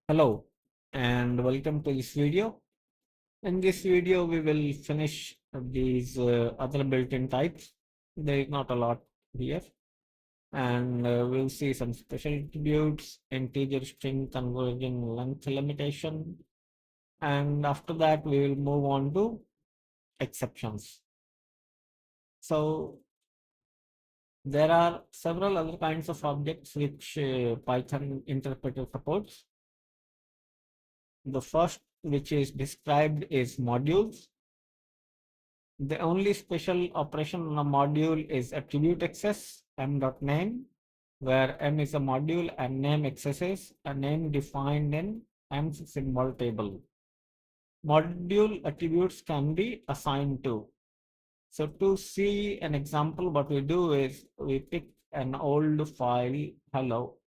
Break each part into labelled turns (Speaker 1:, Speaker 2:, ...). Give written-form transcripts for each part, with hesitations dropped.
Speaker 1: Hello and welcome to this video. In this video, we will finish these other built-in types. There is not a lot here, and we'll see some special attributes, integer string conversion length limitation, and after that, we will move on to exceptions. So there are several other kinds of objects which Python interpreter supports. The first, which is described, is modules. The only special operation on a module is attribute access m.name, where m is a module and name accesses a name defined in m's symbol table. Module attributes can be assigned to. So to see an example, what we do is we pick an old file, hello,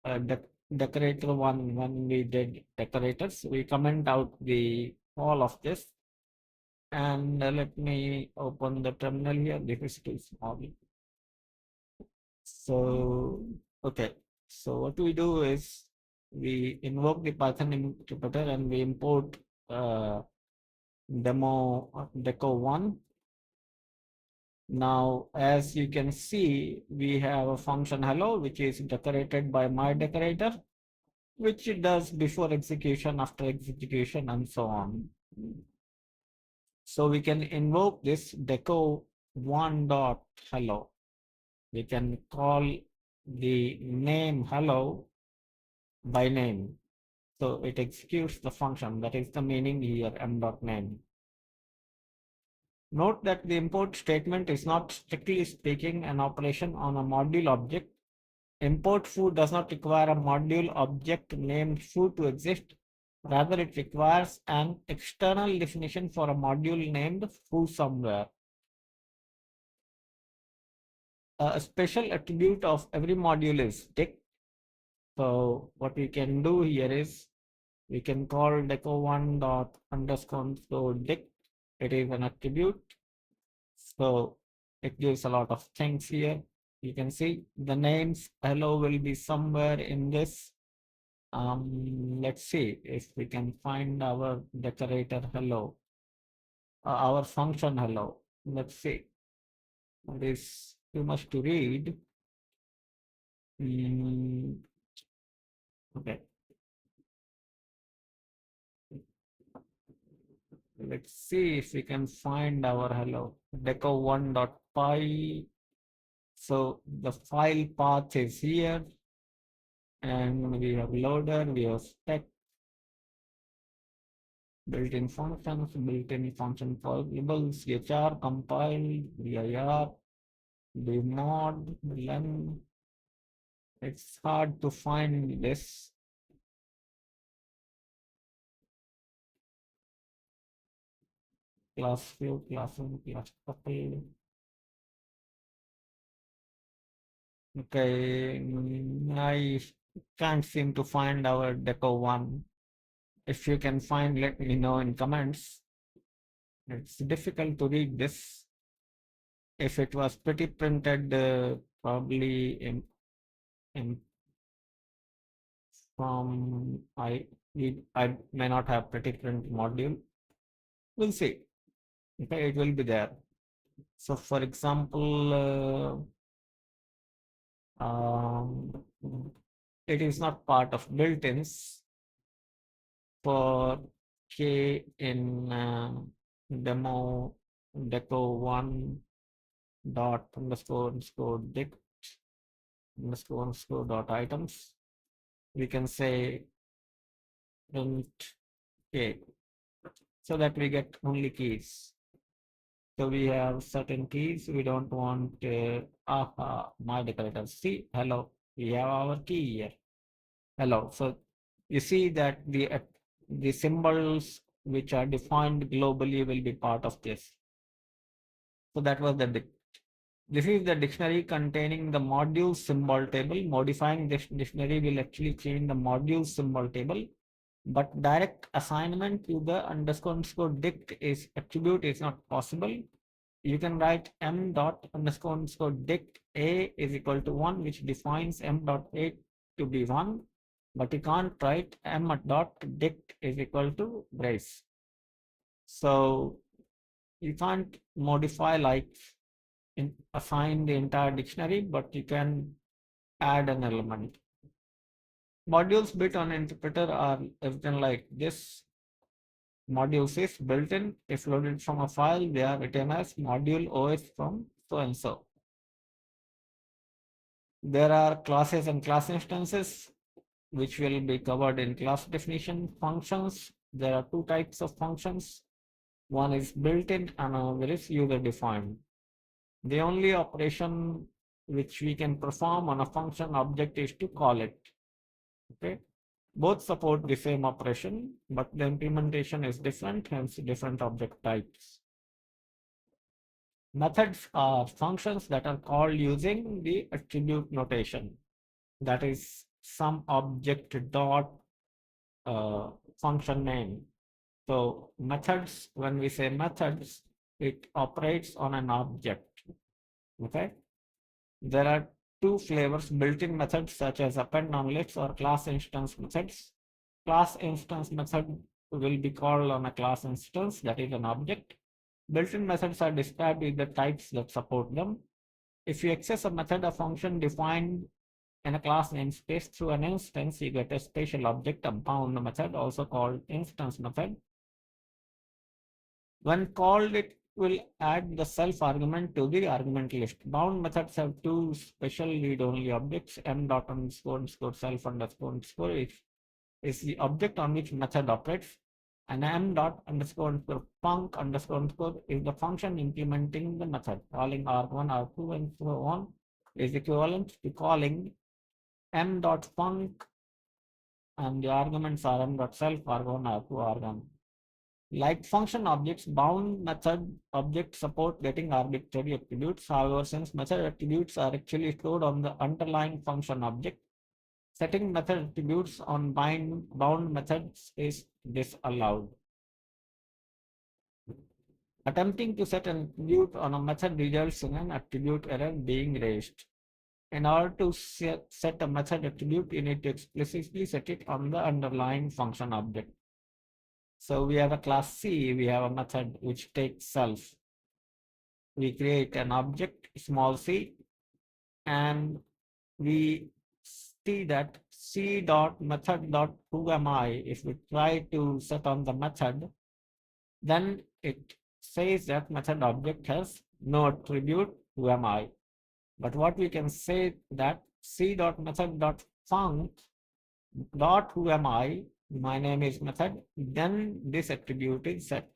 Speaker 1: decorator one, when we did decorators, we comment out the all of this. And let me open the terminal here. This is too small. So, okay. So what we do is we invoke the Python interpreter and we import demo deco1. Now, as you can see, we have a function hello, which is decorated by my decorator, which it does before execution, after execution, and so on. So we can invoke this deco1.hello. We can call the name hello by name. So it executes the function. That is the meaning here, m.name. Note that the import statement is not, strictly speaking, an operation on a module object. Import foo does not require a module object named foo to exist. Rather, it requires an external definition for a module named foo somewhere. A special attribute of every module is dict. So what we can do here is we can call deco1 dot underscore dict. It is an attribute. So it gives a lot of things here. You can see the names hello will be somewhere in this. Let's see if we can find our decorator hello, our function hello. Let's see. It is too much to read. Okay. Let's see if we can find our hello deco1.py. So the file path is here, and we have loader, we have spec, built-in functions, built-in function variables, chr, compile, vir, dmod, len. It's hard to find this. Class view, class one, class couple. Okay, I can't seem to find our deco1. If you can find, let me know in comments. It's difficult to read this. If it was pretty printed, probably in from I may not have pretty print module. We'll see. Okay, it will be there. So for example, it is not part of built-ins. For k in demo deco1 dot underscore dict underscore dot items, we can say print k, so that we get only keys. So we have certain keys. We don't want my decorator. See, hello, we have our key here. Hello. So you see that the symbols which are defined globally will be part of this. So that was this is the dictionary containing the module symbol table. Modifying this dictionary will actually change the module symbol table, but direct assignment to the underscore dict is attribute is not possible. You can write m dot underscore dict a is equal to 1, which defines m dot a to be 1. but you can't write m.dict is equal to brace. So you can't modify like assign the entire dictionary, but you can add an element. Modules built on interpreter are written like this. Modules is built in. If loaded from a file, they are written as module OS from so and so. There are classes and class instances, which will be covered in class definition. Functions. There are two types of functions. One is built-in and another is user-defined. The only operation which we can perform on a function object is to call it. Okay. Both support the same operation, but the implementation is different, hence different object types. Methods are functions that are called using the attribute notation. That is some object dot function name. So methods, when we say methods, it operates on an object. Okay. There are two flavors built-in methods such as append on lists or class instance methods. Class instance method will be called on a class instance, that is an object. Built-in methods are described with the types that support them. If you access a method or function defined in a class namespace through an instance, you get a special object, a bound method, also called instance method. When called, it will add the self argument to the argument list. Bound methods have two special read-only objects. M dot underscore self underscore is the object on which method operates, and m dot underscore func underscore is the function implementing the method. Calling arg1, arg2, and so on is equivalent to calling m dot func, and the arguments are m dot self, arg1, arg2, arg1. Like function objects, bound method objects support getting arbitrary attributes. However, since method attributes are actually stored on the underlying function object, setting method attributes on bound methods is disallowed. Attempting to set an attribute on a method results in an attribute error being raised. In order to set a method attribute, you need to explicitly set it on the underlying function object. So we have a class C, we have a method which takes self. We create an object, small c, and we see that c dot method dot who am I. If we try to set on the method, then it says that method object has no attribute who am I. But what we can say that c dot method dot func dot who am I, my name is method, then this attribute is set.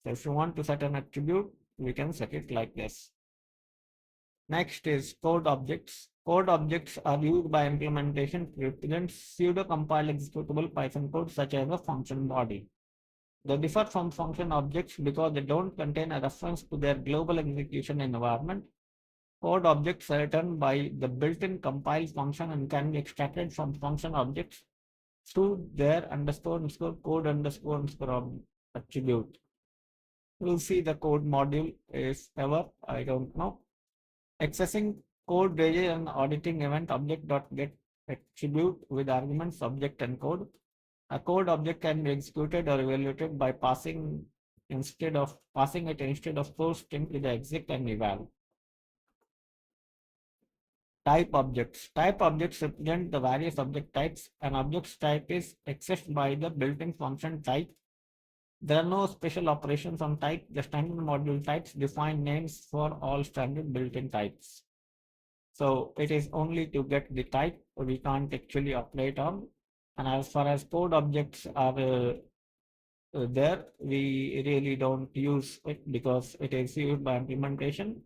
Speaker 1: So if you want to set an attribute, we can set it like this. Next is code objects. Code objects are used by implementation to represent pseudo-compiled executable Python code such as a function body. They differ from function objects because they don't contain a reference to their global execution environment. Code objects are written by the built-in compile function and can be extracted from function objects through their code attribute. We'll see the code module is ever, I don't know. Accessing code ranges and auditing event object.get attribute with arguments subject and code. A code object can be executed or evaluated by passing it instead of source string to the exec and eval. Type objects. Type objects represent the various object types. An object's type is accessed by the built-in function type. There are no special operations on type. The standard module types define names for all standard built-in types. So it is only to get the type, we can't actually operate on. And as far as code objects are there, we really don't use it because it is used by implementation.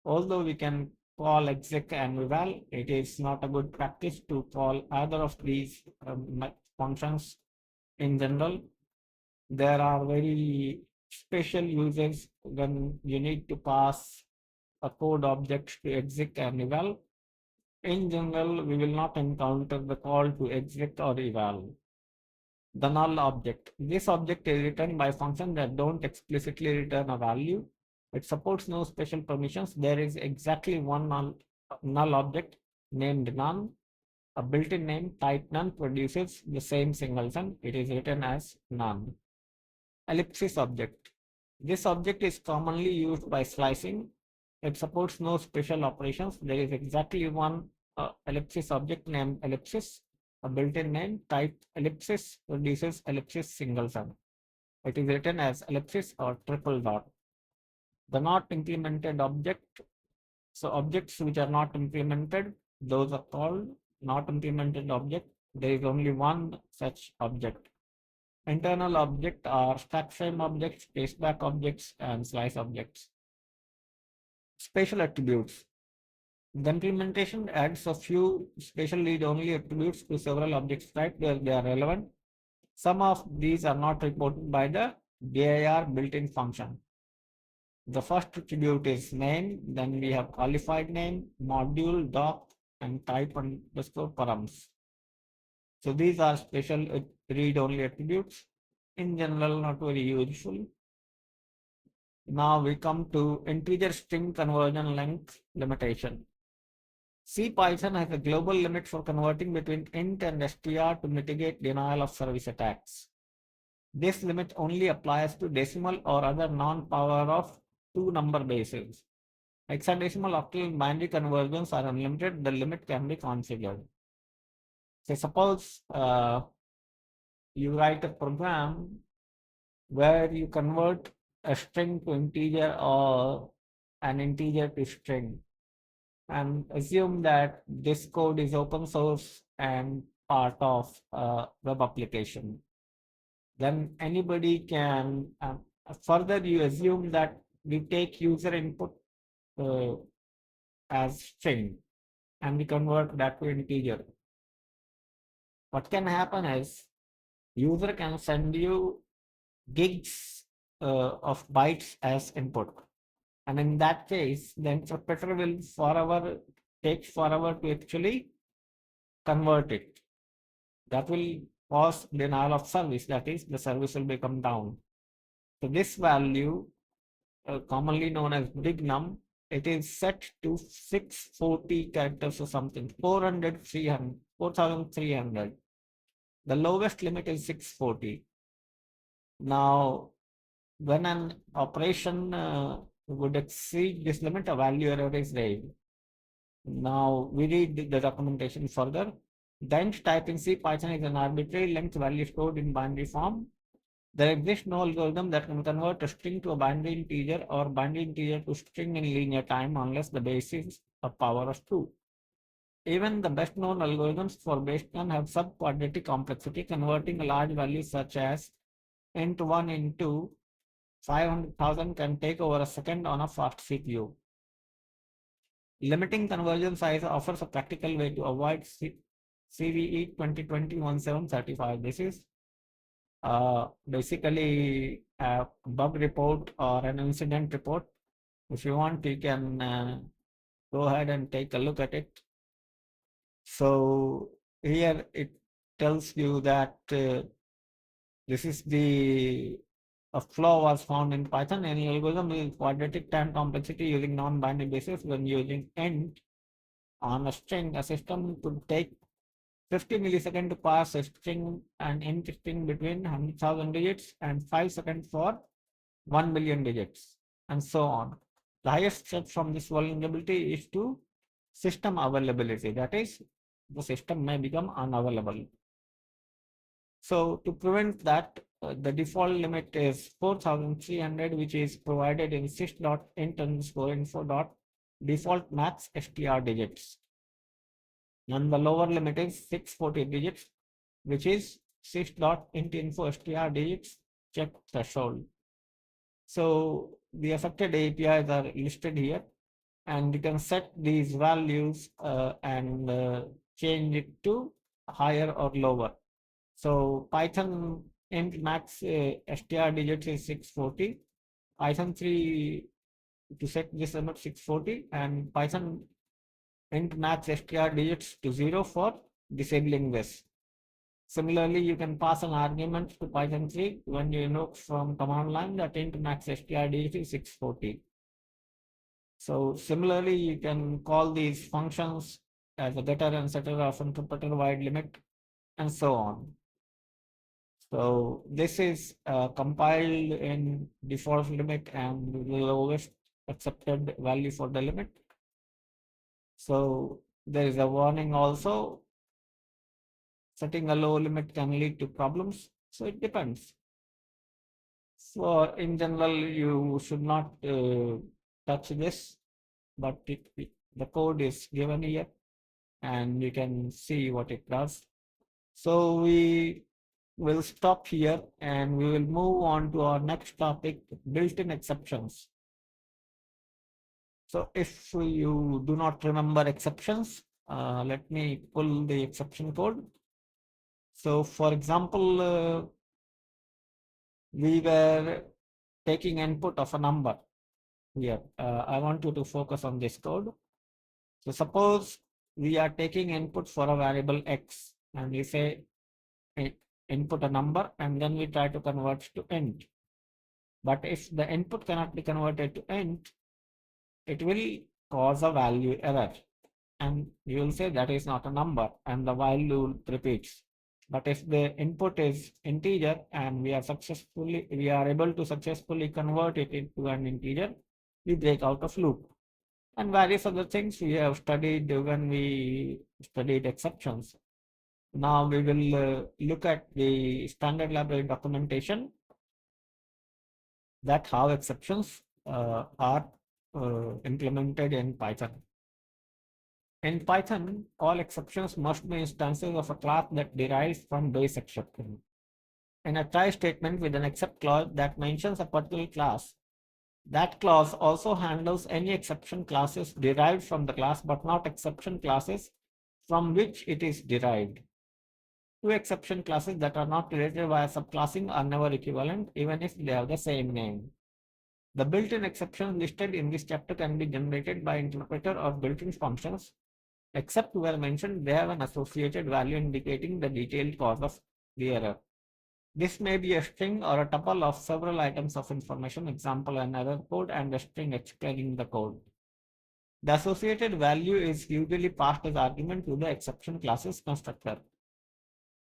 Speaker 1: Although we can call exec and eval, it is not a good practice to call either of these functions in general. There are very special uses when you need to pass a code object to exec and eval. In general, we will not encounter the call to exec or eval. The null object. This object is written by functions that don't explicitly return a value. It supports no special permissions. There is exactly one null object named none. A built-in name type none produces the same singleton. It is written as none. Ellipsis object. This object is commonly used by slicing. It supports no special operations. There is exactly one ellipsis object named ellipsis. A built-in name type ellipsis produces ellipsis singleton. It is written as ellipsis or triple dot. The not implemented object. So objects which are not implemented, those are called not implemented object. There is only one such object. Internal object are stack frame objects, traceback objects, and slice objects. Special attributes. The implementation adds a few special read-only attributes to several objects types where they are relevant. Some of these are not reported by the dir built-in function. The first attribute is name, then we have qualified name, module, doc, and type underscore params. So these are special read-only attributes. In general, not very useful. Now we come to integer string conversion length limitation. C Python has a global limit for converting between int and str to mitigate denial of service attacks. This limit only applies to decimal or other non-power of two number bases. Hexadecimal, octal, and binary conversions are unlimited. The limit can be configured. So suppose you write a program where you convert a string to integer or an integer to string, and assume that this code is open source and part of a web application. Then anybody can, further you assume that we take user input uh, as string and we convert that to integer. What can happen is user can send you gigs of bytes as input. And in that case, the interpreter will take forever to actually convert it. That will cause denial of service. That is, the service will become down. So this value, commonly known as big num, it is set to 640 characters or something, 400, 300, 4300. The lowest limit is 640. Now, when an operation would exceed this limit, a value error is raised. Now we read the documentation further. The int type in C Python is an arbitrary length value stored in binary form. There exists no algorithm that can convert a string to a binary integer or binary integer to string in linear time unless the base is a power of 2. Even the best known algorithms for base 10 have sub-quadratic complexity, converting a large value such as int 1 into 500,000 can take over a second on a fast CPU. Limiting conversion size offers a practical way to avoid CVE 2020-1735. This is basically a bug report or an incident report. If you want, you can go ahead and take a look at it. So here it tells you that this is a flaw was found in Python. Any algorithm with quadratic time complexity using non-binary basis when using int on a string, a system could take 50 milliseconds to parse a string and int string between 100,000 digits and 5 seconds for 1 million digits, and so on. The highest step from this vulnerability is to system availability. That is, the system may become unavailable. So to prevent that, the default limit is 4300, which is provided in sys.int_info.default max str digits. And the lower limit is 640 digits, which is sys.int_info.str digits check threshold. So the affected APIs are listed here, and you can set these values and change it to higher or lower. So Python int max str digits is 640. Python 3 to set this limit 640, and Python int max str digits to 0 for disabling this. Similarly, you can pass an argument to Python 3 when you invoke from command line that int max str digit is 640. So similarly, you can call these functions as a getter and setter of interpreter wide limit, and so on. So this is compiled in default limit and the lowest accepted value for the limit. So there is a warning also. Setting a low limit can lead to problems. So it depends. So in general, you should not touch this, but the code is given here and you can see what it does. So we will stop here and we will move on to our next topic, built-in exceptions. So if you do not remember exceptions, let me pull the exception code. So for example, we were taking input of a number here. I want you to focus on this code. So suppose we are taking input for a variable x and we say input a number and then we try to convert to int. But if the input cannot be converted to int, it will cause a value error and you will say that is not a number and the while loop repeats. But if the input is integer and we are able to successfully convert it into an integer, we break out of loop. And various other things we have studied when we studied exceptions. Now we will look at the standard library documentation that how exceptions are implemented in Python. In Python, all exceptions must be instances of a class that derives from base exception. In a try statement with an except clause that mentions a particular class, that clause also handles any exception classes derived from the class but not exception classes from which it is derived. Two exception classes that are not related via subclassing are never equivalent even if they have the same name. The built-in exceptions listed in this chapter can be generated by interpreter or built-in functions. Except where mentioned, they have an associated value indicating the detailed cause of the error. This may be a string or a tuple of several items of information, example an error code and a string explaining the code. The associated value is usually passed as argument to the exception class's constructor.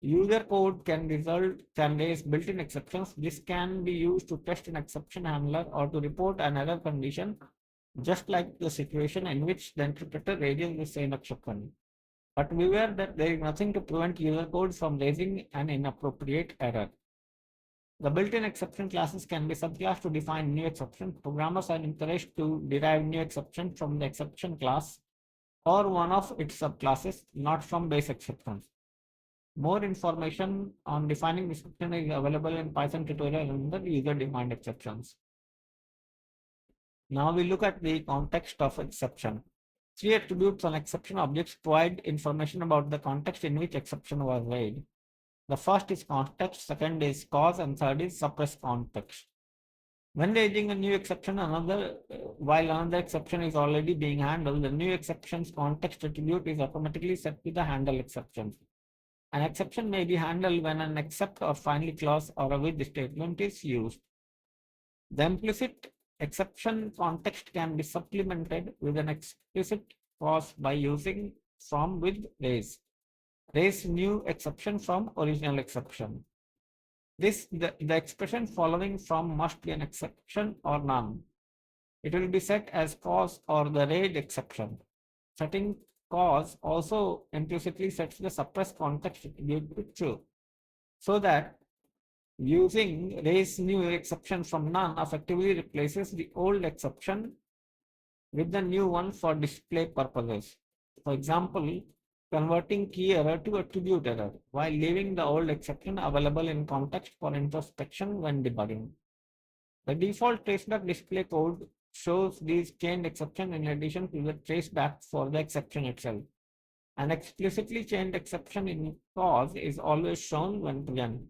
Speaker 1: User code can raise built-in exceptions. This can be used to test an exception handler or to report an error condition, just like the situation in which the interpreter raises the same exception. But beware that there is nothing to prevent user code from raising an inappropriate error. The built-in exception classes can be subclassed to define new exceptions. Programmers are encouraged to derive new exceptions from the exception class or one of its subclasses, not from base exceptions. More information on defining exception is available in Python tutorial under user-defined exceptions. Now we look at the context of exception. Three attributes on exception objects provide information about the context in which exception was made. The first is context, second is cause, and third is suppress context. When raising a new exception, while another exception is already being handled, the new exception's context attribute is automatically set to the handle exception. An exception may be handled when an except or finally clause or a with statement is used. The implicit exception context can be supplemented with an explicit clause by using from with raise. Raise new exception from original exception. The expression following from must be an exception or none. It will be set as cause or the raised exception. Setting cause also implicitly sets the suppressed context attribute to true, so that using raise new exception from none effectively replaces the old exception with the new one for display purposes. For example, converting key error to attribute error while leaving the old exception available in context for introspection when debugging. The default traceback display code shows these chained exceptions in addition to the traceback for the exception itself. An explicitly chained exception in cause is always shown when present.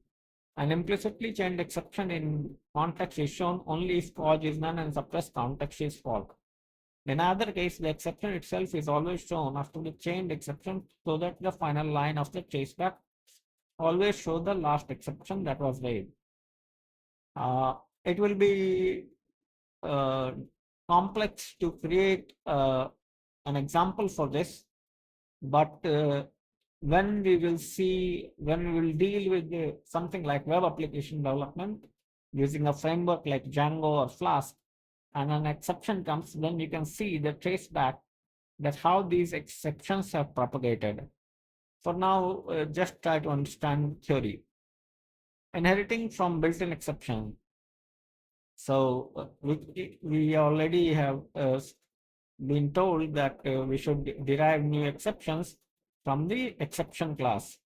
Speaker 1: An implicitly chained exception in context is shown only if cause is none and suppressed context is false. In either case, the exception itself is always shown after the chained exception so that the final line of the traceback always show the last exception that was raised. It will be uh, complex to create an example for this. But when we will deal with something like web application development using a framework like Django or Flask, and an exception comes, then you can see the trace back that how these exceptions have propagated. For now, just try to understand theory. Inheriting from built-in exception. So we already have been told that we should derive new exceptions from the exception class,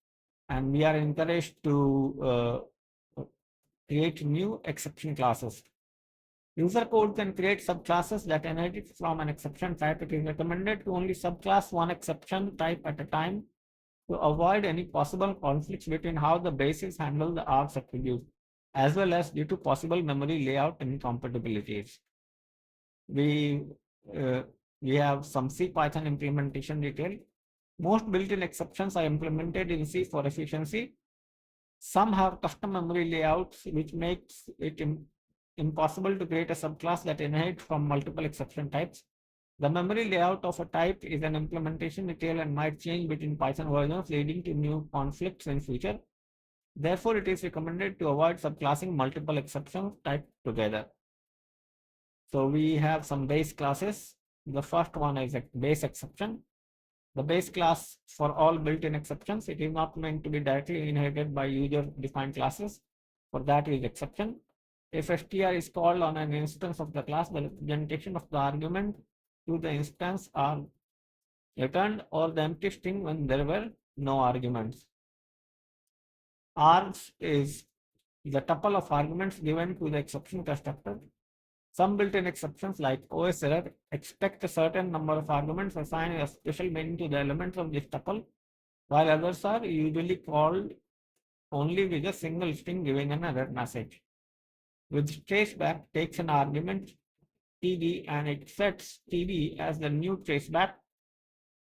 Speaker 1: and we are encouraged to create new exception classes. User code can create subclasses that inherit from an exception type. It is recommended to only subclass one exception type at a time to avoid any possible conflicts between how the bases handle the args attribute, as well as due to possible memory layout incompatibilities. We uh, we have some C Python implementation detail. Most built-in exceptions are implemented in C for efficiency. Some have custom memory layouts, which makes it impossible to create a subclass that inherits from multiple exception types. The memory layout of a type is an implementation detail and might change between Python versions, leading to new conflicts in future. Therefore, it is recommended to avoid subclassing multiple exception types together. So we have some base classes. The first one is a base exception. The base class for all built-in exceptions, it is not meant to be directly inherited by user-defined classes. For that is exception. If str is called on an instance of the class, the representation of the argument to the instance are returned, or the empty string when there were no arguments. Args is the tuple of arguments given to the exception constructor. Some built-in exceptions like OS error expect a certain number of arguments assigned a special meaning to the elements of this tuple, while others are usually called only with a single string giving an error message. With traceback takes an argument td and it sets td as the new traceback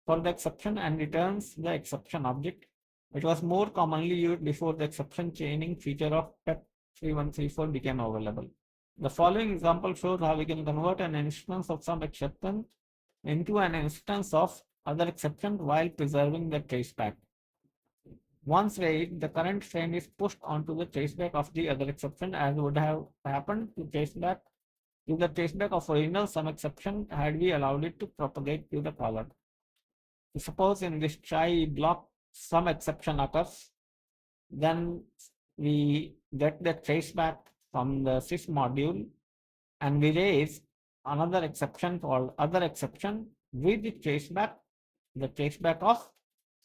Speaker 1: for the exception and returns the exception object. It was more commonly used before the exception chaining feature of PEP 3134 became available. The following example shows how we can convert an instance of some exception into an instance of other exception while preserving the traceback. Once read, the current frame is pushed onto the traceback of the other exception, as would have happened to the traceback of original some exception had we allowed it to propagate to the caller. Suppose in this try block some exception occurs, then we get the traceback from the sys module and we raise another exception called other exception with the traceback of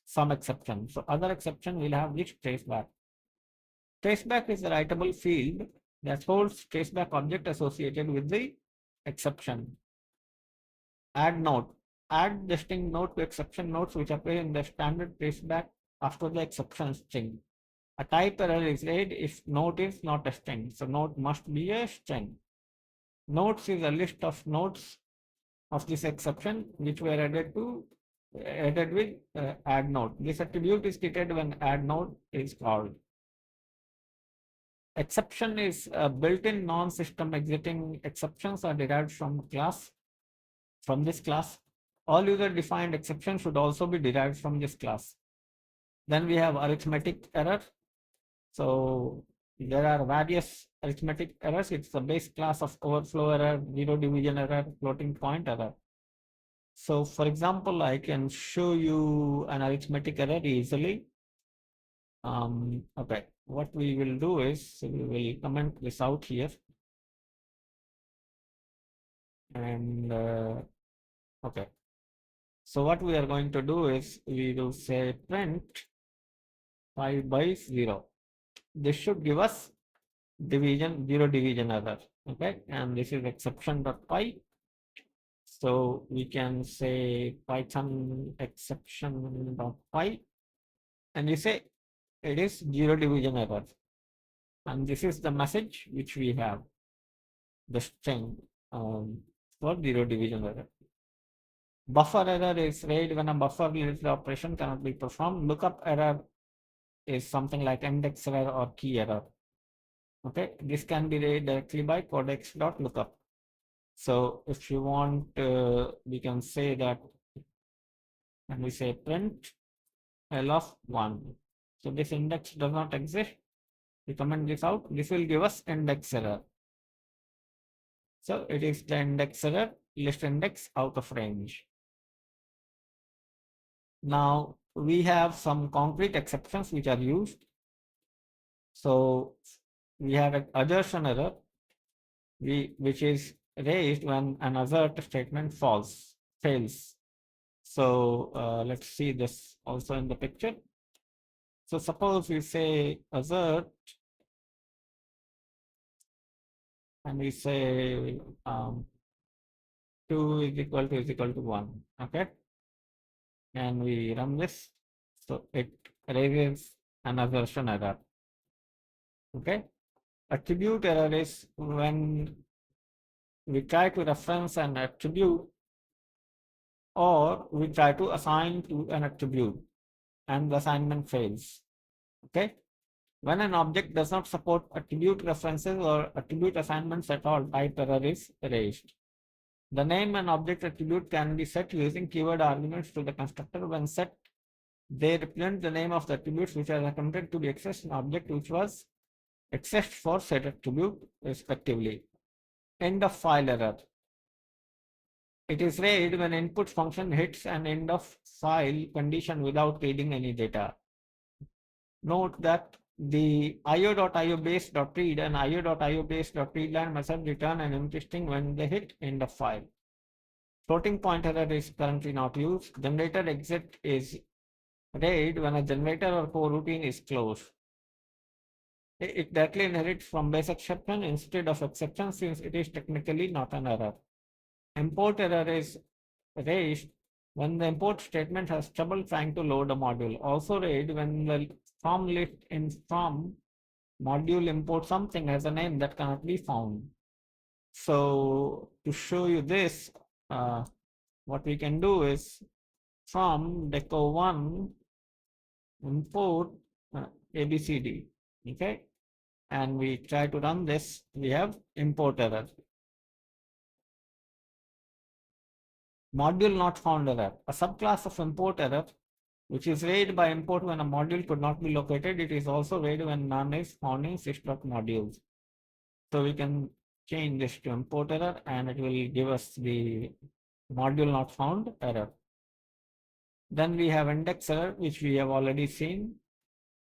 Speaker 1: some exception. So other exception will have this traceback. Traceback is a writable field that holds traceback object associated with the exception. Add note. Add the string note to exception notes which appear in the standard traceback after the exception string. A type error is read if note is not a string. So note must be a string. Notes is a list of notes of this exception which were added with add note. This attribute is treated when add note is called. Exception is a built-in non-system exiting exceptions are derived from this class. All user-defined exceptions should also be derived from this class. Then we have arithmetic error. So there are various arithmetic errors. It's the base class of overflow error, zero division error, floating point error. So for example, I can show you an arithmetic error easily. Okay, what we will do is we will comment this out here. And okay, so what we are going to do is we will say print 5 by 0. This should give us zero division error. Okay, and this is exception.py. So we can say Python exception.py and you say it is zero division error. And this is the message which we have, the string for zero division error. Buffer error is read when a buffer related operation cannot be performed. Lookup error is something like index error or key error. Okay, this can be read directly by codex.lookup. So if you want, we can say that and we say print L of 1. So this index does not exist. We comment this out. This will give us index error. So it is the index error, list index out of range. Now we have some concrete exceptions which are used. So we have an assertion error, which is raised when an assert statement fails. So let's see this also in the picture. So suppose we say assert and we say 2 is equal to 1. Okay. And we run this. So it raises an assertion error. Okay. Attribute error is when we try to reference an attribute or we try to assign to an attribute and the assignment fails. Okay. When an object does not support attribute references or attribute assignments at all, type error is raised. The name and object attribute can be set using keyword arguments to the constructor. When set, they represent the name of the attributes which are attempted to be accessed in object which was accessed for set attribute, respectively. End of file error. It is raised when input function hits an end of file condition without reading any data. Note that the io.io base.read and io.io base.readline method return an empty string when they hit end of file. Floating point error is currently not used. Generator exit is read when a generator or coroutine is closed. It directly inherits from base exception instead of exception since it is technically not an error. Import error is raised when the import statement has trouble trying to load a module. Also read when the form list in form module import something has a name that cannot be found. So to show you this, what we can do is from deco1 import abcd, okay, and we try to run this, we have import error. Module not found error, a subclass of import error which is raised by import when a module could not be located. It is also raised when none is found in sys.modules. So we can change this to import error and it will give us the module not found error. Then we have index error, which we have already seen.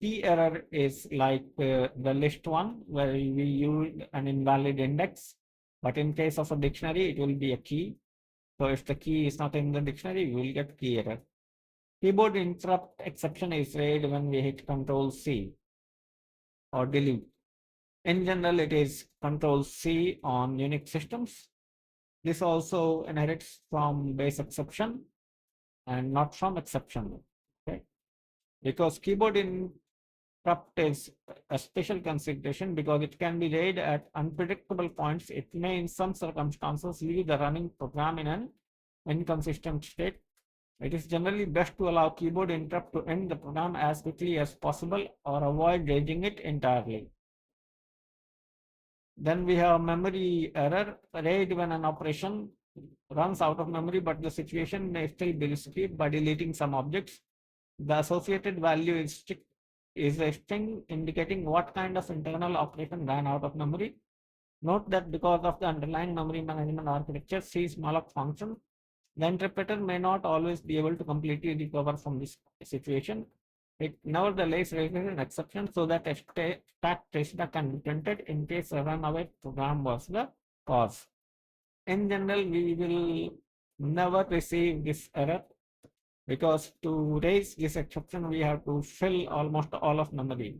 Speaker 1: Key error is like the list one, where we use an invalid index. But in case of a dictionary, it will be a key. So if the key is not in the dictionary, we will get key error. Keyboard interrupt exception is raised when we hit Control C or delete. In general, it is Control C on Unix systems. This also inherits from base exception and not from exception. Okay, because keyboard interrupt is a special consideration because it can be read at unpredictable points. It may, in some circumstances, leave the running program in an inconsistent state. It is generally best to allow keyboard interrupt to end the program as quickly as possible or avoid raising it entirely. Then we have memory error, raid when an operation runs out of memory, but the situation may still be retrieved by deleting some objects. The associated value is a string indicating what kind of internal operation ran out of memory. Note that because of the underlying memory management architecture, C-malloc function, the interpreter may not always be able to completely recover from this situation. It nevertheless raises an exception so that a stack traceback can be printed in case a runaway program was the cause. In general, we will never receive this error because to raise this exception, we have to fill almost all of memory.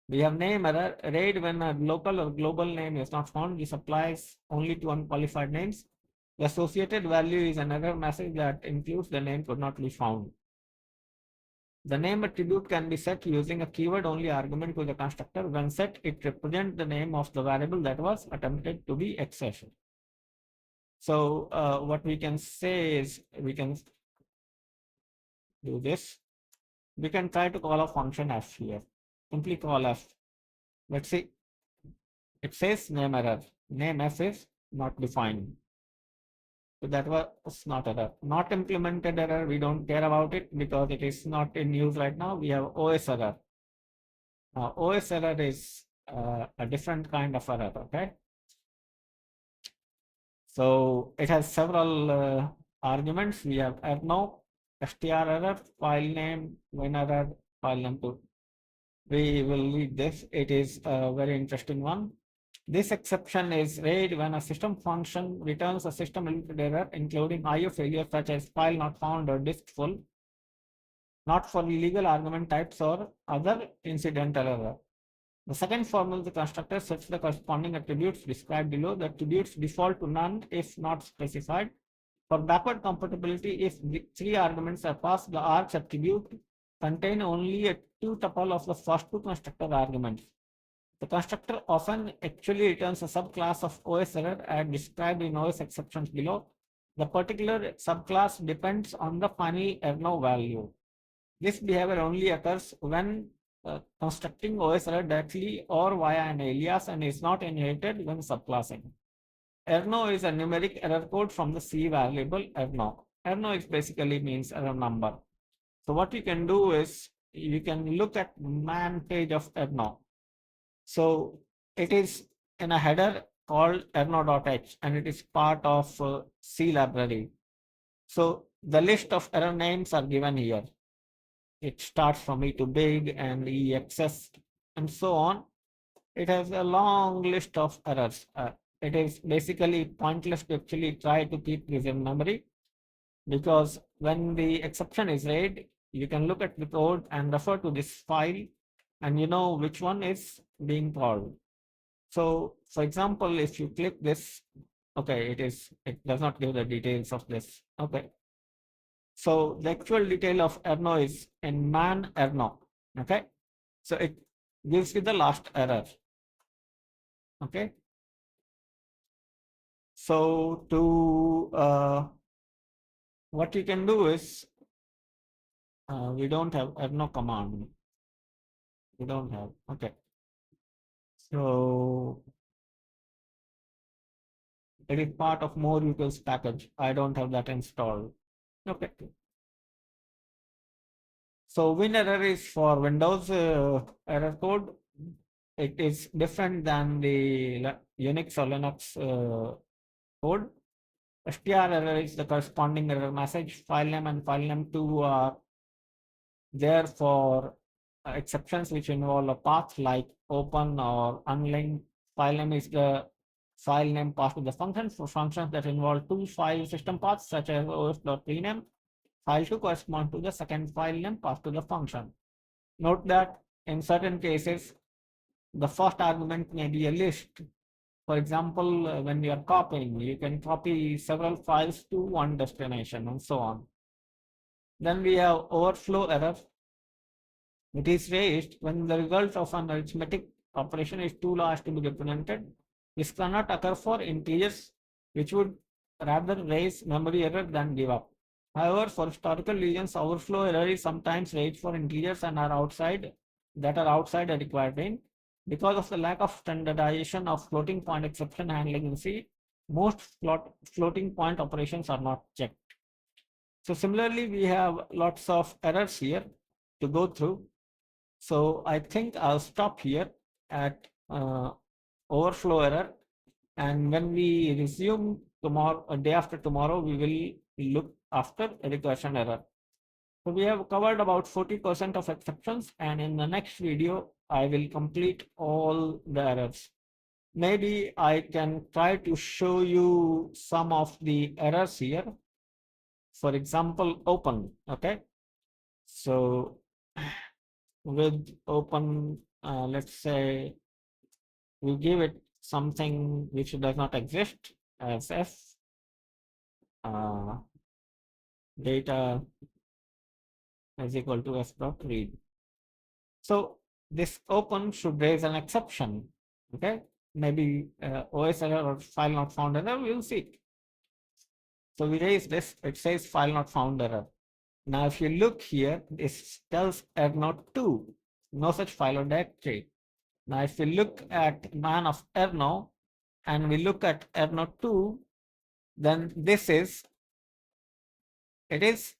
Speaker 1: We have name error, raid when a local or global name is not found. This applies only to unqualified names. The associated value is an error message that includes the name could not be found. The name attribute can be set using a keyword only argument to the constructor. When set, it represents the name of the variable that was attempted to be accessed. So what we can say is we can do this. We can try to call a function f here. Simply call f. Let's see. It says name error. Name f is not defined. So that was not error. Not implemented error, we don't care about it because it is not in use right now. We have OS error. Now, OS error is a different kind of error, okay? So it has several arguments. We have no, str error, file name, win error, file name 2. We will read this. It is a very interesting one. This exception is raised when a system function returns a system-related error, including IO failure such as file not found or disk full, not for legal argument types or other incidental error. The second formal, the constructor sets the corresponding attributes described below. The attributes default to none if not specified. For backward compatibility, if the three arguments are passed, the args attribute contain only a two tuple of the first two constructor arguments. The constructor often actually returns a subclass of OS error as described in OS exceptions below. The particular subclass depends on the final error value. This behavior only occurs when constructing OS error directly or via an alias and is not inherited when subclassing. Erno is a numeric error code from the C variable erno. Erno is basically means error number. So what you can do is you can look at man page of erno. So it is in a header called erno.h and it is part of C library. So the list of error names are given here. It starts from E to big and EXS and so on. It has a long list of errors. It is basically pointless to actually try to keep this in memory because when the exception is read, you can look at the code and refer to this file and you know which one is being called. So for example, if you click this, okay, it does not give the details of this. Okay. So the actual detail of Erno is in man Erno. Okay. So it gives you the last error. Okay. So to what you can do is we don't have Erno command. We don't have. Okay. So it is part of more utils package. I don't have that installed. Okay. So win error is for Windows error code. It is different than the Unix or Linux code. str error is the corresponding error message. File name and file name 2 are there for exceptions which involve a path like open or unlinked. File name is the file name passed to the function. For functions that involve two file system paths such as os.rename, file 2 corresponds to the second file name passed to the function. Note that in certain cases, the first argument may be a list. For example, when you are copying, you can copy several files to one destination and so on. Then we have overflow error. It is raised when the result of an arithmetic operation is too large to be represented. This cannot occur for integers, which would rather raise memory error than give up. However, for historical regions, overflow error is sometimes raised for integers and are outside a required range. Because of the lack of standardization of floating point exception handling in C, most floating point operations are not checked. So similarly, we have lots of errors here to go through. So I think I'll stop here at overflow error. And when we resume tomorrow, a day after tomorrow, we will look after recursion error. So we have covered about 40% of exceptions, and in the next video, I will complete all the errors. Maybe I can try to show you some of the errors here. For example, open, okay? So with open, let's say we give it something which does not exist as f data is equal to f dot read. So this open should raise an exception. Okay, maybe OS error or file not found error. We'll see. So we raise this. It says file not found error. Now, if you look here, this tells error2, no such file or directory. Now, if we look at man of erno and we look at erno2, then it is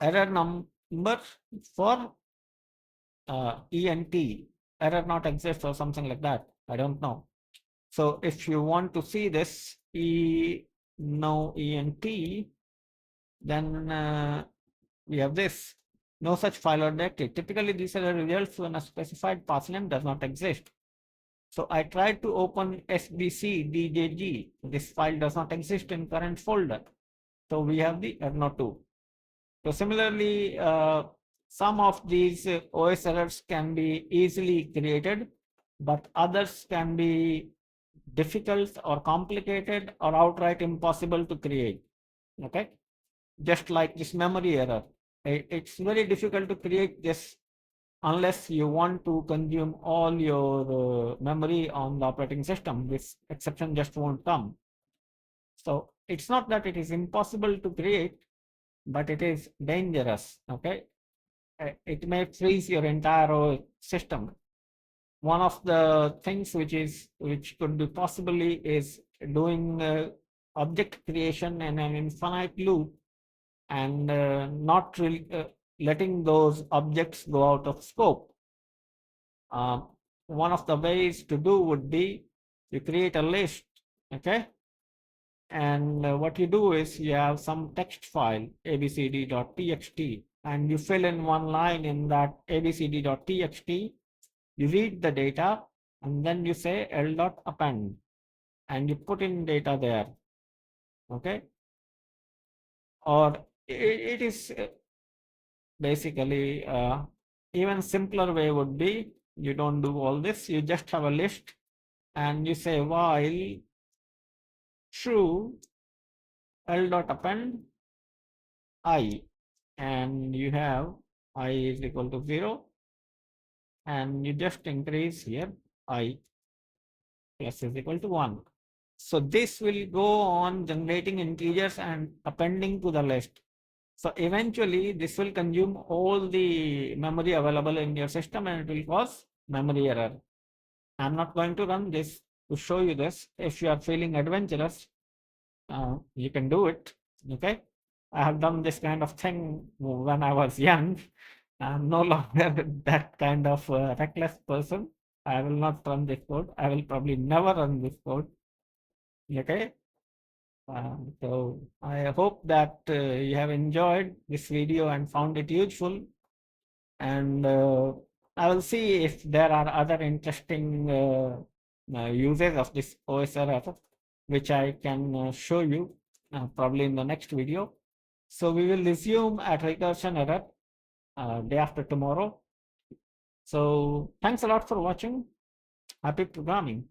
Speaker 1: error number for ENT, error not exist or something like that. I don't know. So if you want to see this no ENT, then we have this. No such file or directory. Typically, these are the results when a specified path name does not exist. So I tried to open sbcdjg. This file does not exist in current folder. So we have the error 2. So similarly, some of these OS errors can be easily created, but others can be difficult or complicated or outright impossible to create. Okay, just like this memory error, it's very difficult to create this unless you want to consume all your memory on the operating system. This exception just won't come. So it's not that it is impossible to create, but it is dangerous. Okay, it may freeze your entire system. One of the things which could be possibly is doing object creation in an infinite loop and not really letting those objects go out of scope. Um, one of the ways to do would be you create a list, okay? And what you do is you have some text file, abcd.txt, and you fill in one line in that abcd.txt, you read the data, and then you say l.append, and you put in data there, okay? Or it is basically even simpler way would be you don't do all this, you just have a list and you say while true l.append I, and you have I is equal to 0, and you just increase here I plus is equal to 1. So this will go on generating integers and appending to the list. So eventually this will consume all the memory available in your system and it will cause memory error. I'm not going to run this to show you this. If you are feeling adventurous, you can do it. Okay. I have done this kind of thing when I was young. I'm no longer that kind of reckless person. I will not run this code. I will probably never run this code. Okay. So I hope that you have enjoyed this video and found it useful. And I will see if there are other interesting uses of this OSRF, which I can show you probably in the next video. So we will resume at recursion error day after tomorrow. So thanks a lot for watching. Happy programming.